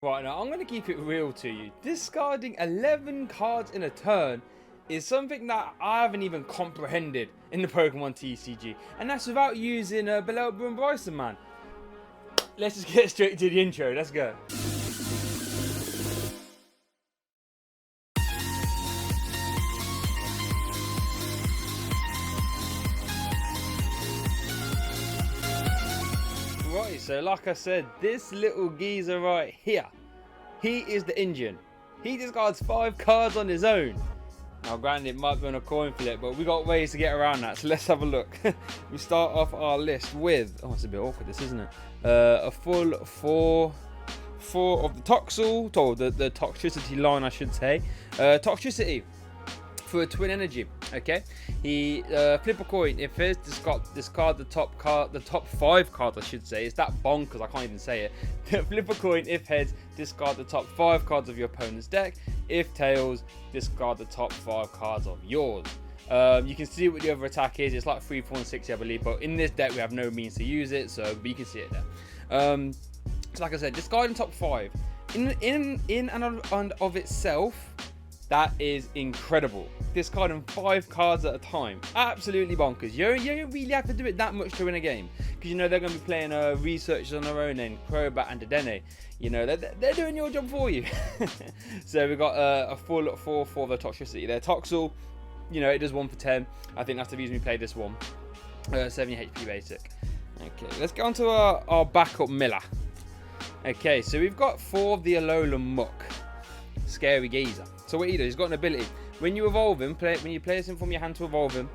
Right, now I'm going to keep it real to you. Discarding 11 cards in a turn is something that I haven't even comprehended in the Pokemon TCG. And that's without using Rillaboom and Bryson, man. Let's just get straight to the intro. Let's go. Right, so like I said, this little geezer right here, he is the engine. He discards 5 cards on his own. Now granted, it might be on a coin flip, but we got ways to get around that, so let's have a look. We start off our list with, oh, it's a bit awkward this, isn't it? A full four of the Toxel, or the Toxtricity line, I should say. Toxtricity for a twin energy. Okay, he flip a coin. If it's discard the top 5 cards, I should say. It's that bonkers, I can't even say it. Flip a coin. If heads, discard the top 5 cards of your opponent's deck. If tails, discard the top 5 cards of yours. You can see what the other attack is. It's like 3, 4, and 6, I believe. But in this deck, we have no means to use it, so you can see it there. So like I said, discarding top 5 in and of itself. That is incredible. Discarding 5 cards at a time. Absolutely bonkers. You don't really have to do it that much to win a game. Because you know they're going to be playing researchers on their own end. Crobat and Dedenne. You know, they're doing your job for you. So we've got a full 4 for the Toxtricity there. Toxel, you know, it does 1 for 10. I think that's the reason we played this one. 70 HP basic. Okay, let's get on to our backup Miller. Okay, so we've got 4 of the Alolan Muk. Scary geezer. So what he does, he's got an ability. When you evolve him, when you place him from your hand to evolve him,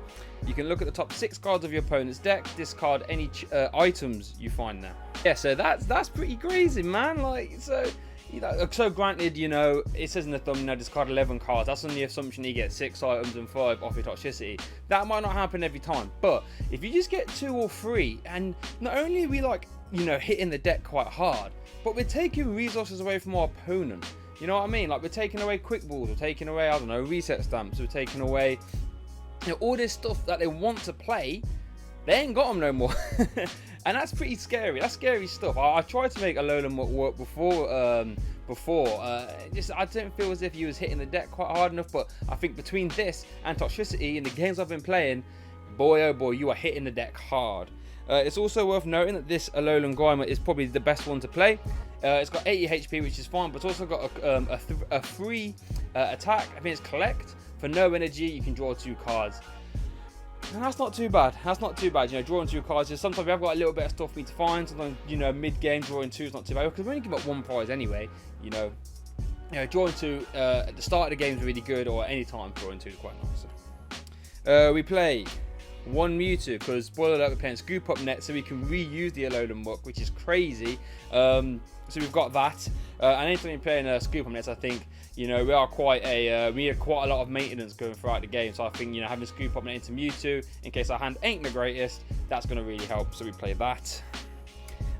you can look at the top 6 cards of your opponent's deck, discard any items you find there. Yeah, so that's pretty crazy, man. Like, so, you know, so granted, you know, it says in the thumbnail, discard 11 cards. That's on the assumption he gets 6 items and 5 off your Toxicity. That might not happen every time, but if you just get 2 or 3, and not only are we, like, you know, hitting the deck quite hard, but we're taking resources away from our opponent. You know what I mean? Like, we're taking away quick balls, we're taking away, I don't know, reset stamps, we're taking away, you know, all this stuff that they want to play. They ain't got them no more. And that's pretty scary. That's scary stuff. I tried to make Alolan Muk work before. I don't feel as if he was hitting the deck quite hard enough, but I think between this and Toxtricity in the games I've been playing, boy oh boy, you are hitting the deck hard. It's also worth noting that this Alolan Grimer is probably the best one to play. It's got 80 HP, which is fine, but it's also got a free attack. I think it's collect. For no energy, you can draw 2 cards. And that's not too bad. That's not too bad. You know, drawing 2 cards, just sometimes we have got a little bit of stuff for me to find. Sometimes, you know, mid-game, drawing 2 is not too bad. Because we only give up 1 prize anyway, you know. Drawing 2 at the start of the game is really good, or any time drawing 2 is quite nice. So. We play 1 Mewtwo, because spoiler alert, we're playing Scoop Up Net, so we can reuse the Alolan Muk, which is crazy. So we've got that, and anytime you're playing Scoop Up Nets, I think, you know, we need quite a lot of maintenance going throughout the game. So I think, you know, having Scoop Up Net into Mewtwo, in case our hand ain't the greatest, that's going to really help. So we play that.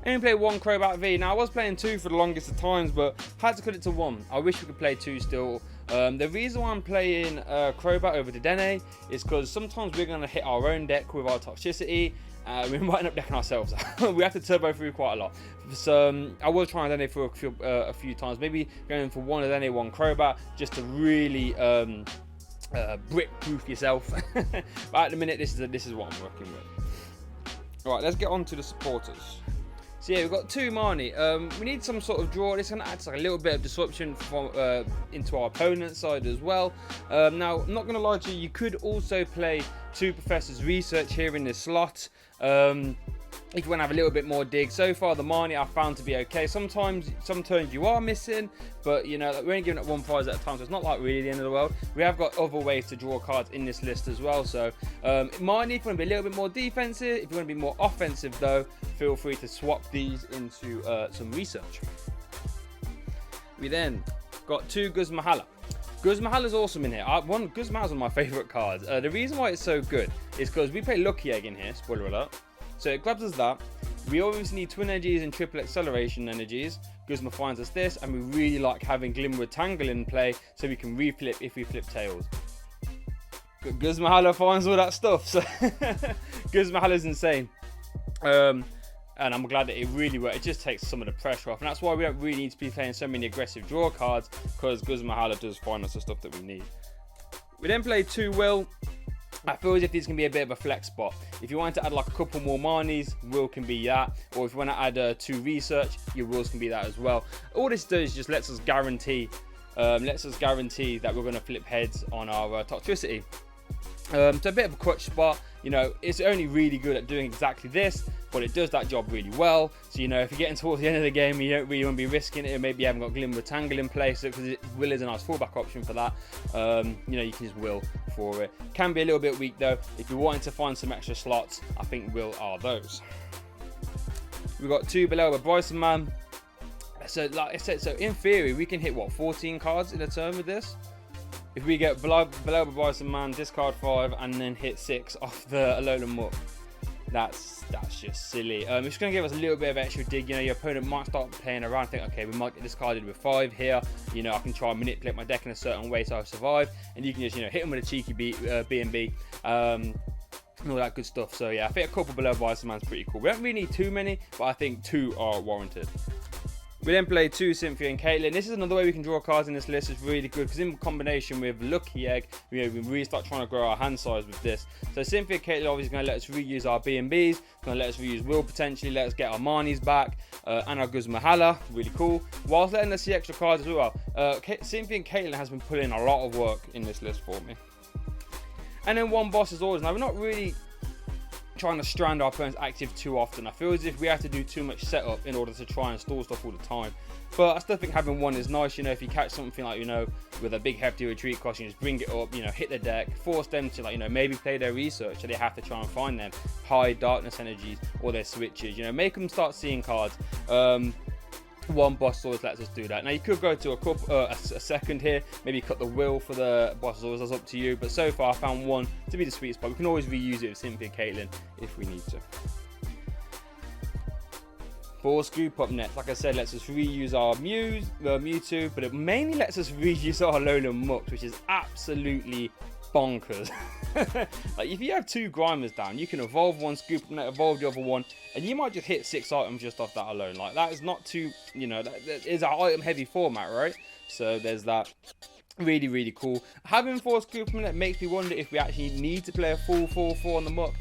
And we play 1 Crobat V. Now I was playing 2 for the longest of times, but had to cut it to 1. I wish we could play 2 still. The reason why I'm playing Crobat over Dedenne is because sometimes we're going to hit our own deck with our Toxicity. We might end up decking ourselves out. We have to turbo through quite a lot. So I will try Dedenne for a few times. Maybe going for 1 Dedenne, 1 Crobat, just to really brick-proof yourself. But at the minute, this is what I'm working with. Alright, let's get on to the supporters. So yeah, we've got 2 Marnie. We need some sort of draw. This is going to add like a little bit of disruption from, into our opponent's side as well. Now, I'm not going to lie to you, you could also play 2 Professor's Research here in this slot. If you want to have a little bit more dig. So far, the Marnie I found to be okay. Some turns you are missing, but you know, we're only giving it 1 prize at a time, so it's not like really the end of the world. We have got other ways to draw cards in this list as well. So Marnie, if you want to be a little bit more defensive, if you want to be more offensive though, feel free to swap these into some research. We then got 2 Guzmahala. Guzmahala is awesome in here. Guzmahala is one of my favourite cards. The reason why it's so good is because we play Lucky Egg in here, spoiler alert. So it grabs us that. We obviously need twin energies and triple acceleration energies. Guzma finds us this, and we really like having Glimwood Tangle in play so we can reflip if we flip tails. Guzmahala finds all that stuff, so Guzmahala is insane. and I'm glad that it really worked. It just takes some of the pressure off, and that's why we don't really need to be playing so many aggressive draw cards, because Guzmahala does find us the stuff that we need. We then play 2 Will. I feel as if this can be a bit of a flex spot. If you want to add like a couple more Marnies, Will can be that. Or if you want to add 2 Research, your Wills can be that as well. All this does is just lets us guarantee that we're going to flip heads on our Toxtricity. So a bit of a clutch spot. You know, it's only really good at doing exactly this, but it does that job really well. So, you know, if you're getting towards the end of the game, you don't really want to be risking it, or maybe you haven't got Glimmer Tangle in place, because Will is a nice fallback option for that. You know, you can just Will for it. Can be a little bit weak though. If you're wanting to find some extra slots, I think Will are those. We've got 2 Belelba Bison Man. So, like I said, so in theory, we can hit what, 14 cards in a turn with this? If we get Belelba Bison Man, discard 5, and then hit 6 off the Alolan Muk, that's just silly. It's just going to give us a little bit of extra dig. You know, your opponent might start playing around, think, okay, we might get discarded with 5 here. You know, I can try and manipulate my deck in a certain way so I survive, and you can just, you know, hit them with a cheeky B&B. And all that good stuff. So yeah, I think a couple Belelba Bison Man's pretty cool. We don't really need too many, but I think 2 are warranted. We then play 2 Cynthia and Caitlyn. This is another way we can draw cards in this list. It's really good because in combination with Lucky Egg, we really start trying to grow our hand size with this. So Cynthia and Caitlyn obviously going to let us reuse our B&Bs, going to let us reuse Will potentially, let us get our Marnies back, and our Guzmahala, really cool, whilst letting us see extra cards as well. Cynthia and Caitlyn has been putting a lot of work in this list for me. And then 1 Boss as always. Now we're not really trying to strand our opponents active too often. I feel as if we have to do too much setup in order to try and store stuff all the time. But I still think having 1 is nice. You know, if you catch something like, you know, with a big hefty retreat cost, you just bring it up, you know, hit the deck, force them to, like, you know, maybe play their research, so they have to try and find them high darkness energies or their switches. You know, make them start seeing cards. 1 Boss always lets us do that. Now you could go to a second here, maybe cut the Will for the Boss always, that's up to you, but so far I found 1 to be the sweet spot. We can always reuse it with Cynthia Caitlyn if we need to. 4 Scoop up next. Like I said, lets us reuse our Mewtwo, but it mainly lets us reuse our Alolan Muk, which is absolutely bonkers. Like, if you have 2 Grimers down, you can evolve 1 Scoop up net, evolve the other one, and you might just hit 6 items just off that alone. Like, that is not too, you know, that is an item heavy format, right? So there's that. Really, really cool. Having 4 Scoop up net makes me wonder if we actually need to play a full 4/4 on the Muk.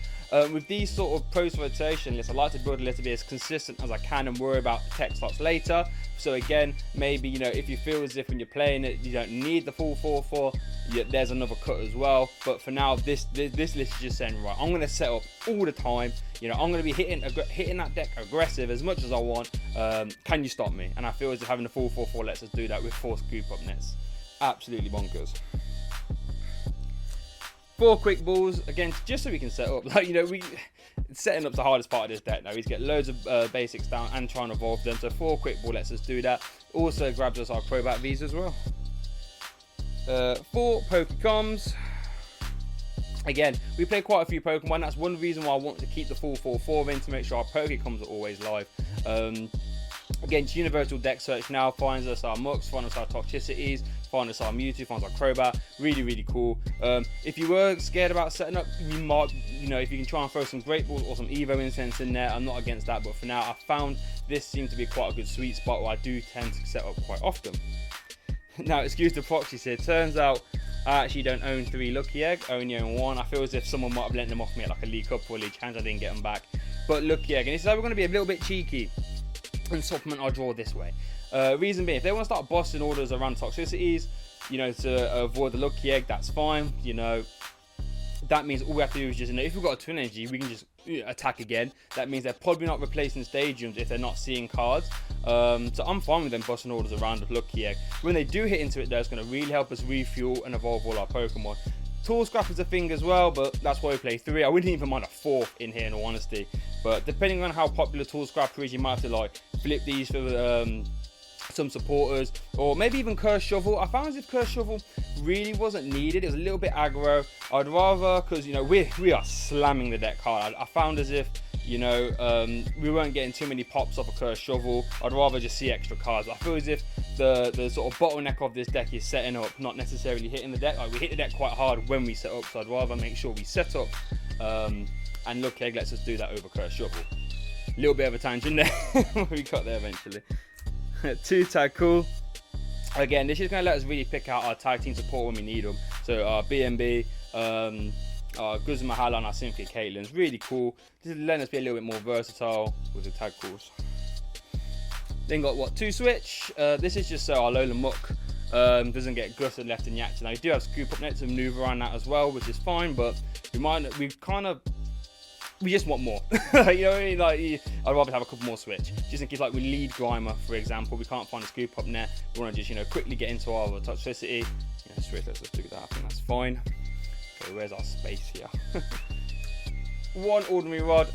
With these sort of post rotation lists, I like to build a list to be as consistent as I can and worry about tech slots later. So again, maybe, you know, if you feel as if when you're playing it you don't need the full 4/4, there's another cut as well. But for now, this list is just saying, right, I'm going to set up all the time. You know, I'm going to be hitting that deck aggressive as much as I want. Can you stop me? And I feel as if having the full 4/4 lets us do that with 4 Scoop up nets. Absolutely bonkers. 4 Quick Balls, again, just so we can set up. Like, you know, setting up's the hardest part of this deck now. He's get loads of basics down and trying to evolve them. So 4 Quick Ball lets us do that. Also grabs us our Crobat Vs as well. 4 Pokecoms. Again, we play quite a few Pokemon. That's one reason why I want to keep the full 4/4 in, to make sure our Pokecoms are always live. Again, Universal Deck Search now finds us our Muks, finds us our Toxicities, finds us our Mewtwo, finds our Crobat. Really, really cool. If you were scared about setting up, you might, you know, if you can try and throw some Great Balls or some Evo Incense in there, I'm not against that. But for now, I found this seems to be quite a good sweet spot where I do tend to set up quite often. Now, excuse the proxies here. Turns out I actually don't own 3 Lucky Egg, I only own 1. I feel as if someone might have lent them off me at like a League Cup or League Challenge. I didn't get them back. But Lucky Egg, and this is how we're going to be a little bit cheeky and supplement our draw this way. Reason being, if they want to start bossing orders around Toxicities, you know, to avoid the Lucky Egg, that's fine. You know, that means all we have to do is just, you know, if we've got a Twin Energy, we can just attack again. That means they're probably not replacing stadiums if they're not seeing cards. So I'm fine with them bossing orders around the Lucky Egg. When they do hit into it though, it's going to really help us refuel and evolve all our Pokemon. Tool Scrap is a thing as well, but that's why we play 3. I wouldn't even mind a 4th in here, in all honesty. But depending on how popular Tool Scrap is, you might have to like flip these for some supporters, or maybe even Curse Shovel. I found as if Curse Shovel really wasn't needed. It was a little bit aggro. I'd rather, because, you know, we are slamming the deck hard. I found as if, you know, we weren't getting too many pops off a Curse Shovel. I'd rather just see extra cards. I feel as if the sort of bottleneck of this deck is setting up, not necessarily hitting the deck. Like, we hit the deck quite hard when we set up, so I'd rather make sure we set up, and Lucky Egg lets us do that over Curse Shovel. Little bit of a tangent there. We got there eventually. 2 tag cool. Again, this is going to let us really pick out our tag team support when we need them. So our BNB, our Guzma and our Cynthia Caitlin's really cool. This is letting us be a little bit more versatile with the tag calls. Then got what, 2 switch. This is just so our Alolan Muk doesn't get gutted left and yacked. Now we do have Scoop Up Net to maneuver around that as well, which is fine, but we just want more. You know what I mean? Like, I'd rather have a couple more switch. Just in case, like, we lead Grimer, for example, we can't find a Scoop Up Net. We want to just, you know, quickly get into our Toxicity. Yeah, switch, let's do that. I think that's fine. Okay, where's our space here? 1 Ordinary Rod.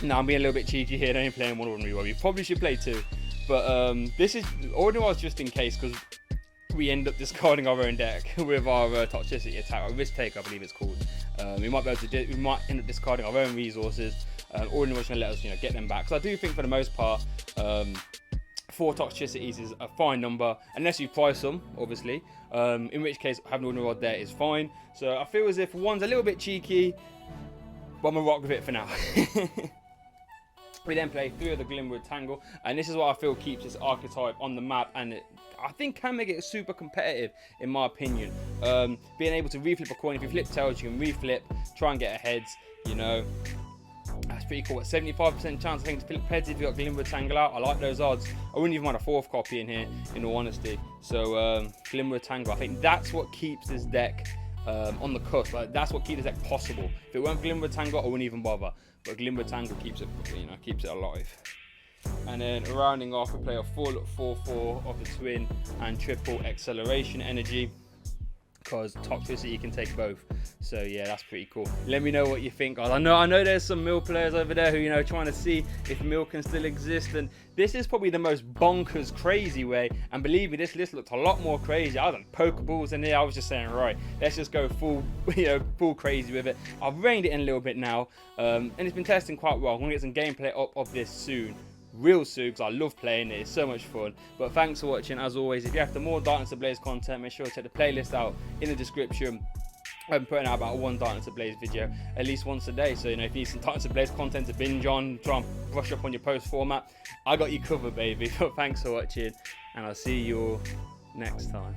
Now, I'm being a little bit cheeky here. Only playing 1 Ordinary Rod. We probably should play 2. But this is Ordinary Rod's just in case, because we end up discarding our own deck with our Toxicity attack, or Risk Take, I believe it's called. We might be able to we might end up discarding our own resources. Ordinary Rod's going to let us, you know, get them back. So I do think for the most part, 4 Toxicities is a fine number, unless you price them, obviously. In which case, having an Ordinary Rod there is fine. So I feel as if 1's a little bit cheeky, but I'm gonna rock with it for now. We then play 3 of the Glimwood Tangle, and this is what I feel keeps this archetype on the map, and I think can make it super competitive, in my opinion. Being able to reflip a coin, if you flip tails, you can reflip, try and get a heads, you know. That's pretty cool. At 75% chance, I think, to flip heads if you've got Glimwood Tangle out. I like those odds. I wouldn't even want a 4th copy in here, in all honesty. So, Glimwood Tangle, I think that's what keeps this deck on the cusp. Like, that's what keeps this deck possible. If it weren't Glimwood Tangle, I wouldn't even bother. But Glimwood Tangle keeps it, you know, keeps it alive. And then rounding off, we play a 4/4 of the twin and triple acceleration energy, because Toxicity can take both. So yeah, that's pretty cool. Let me know what you think, guys. I know there's some Mill players over there who, you know, trying to see if Mill can still exist, and this is probably the most bonkers crazy way. And believe me, this list looked a lot more crazy. I was on Pokeballs in here. I was just saying, right, let's just go full, you know, full crazy with it. I've reined it in a little bit now, and it's been testing quite well. I'm gonna get some gameplay up of this soon. Real soon, because I love playing it. It's so much fun. But thanks for watching. As always, if you're after more Darkness Ablaze content, make sure to check the playlist out in the description. I'm putting out about 1 Darkness Ablaze video at least once a day. So, you know, if you need some Darkness Ablaze content to binge on, try and brush up on your post format, I got you covered, baby. But thanks for watching, and I'll see you all next time.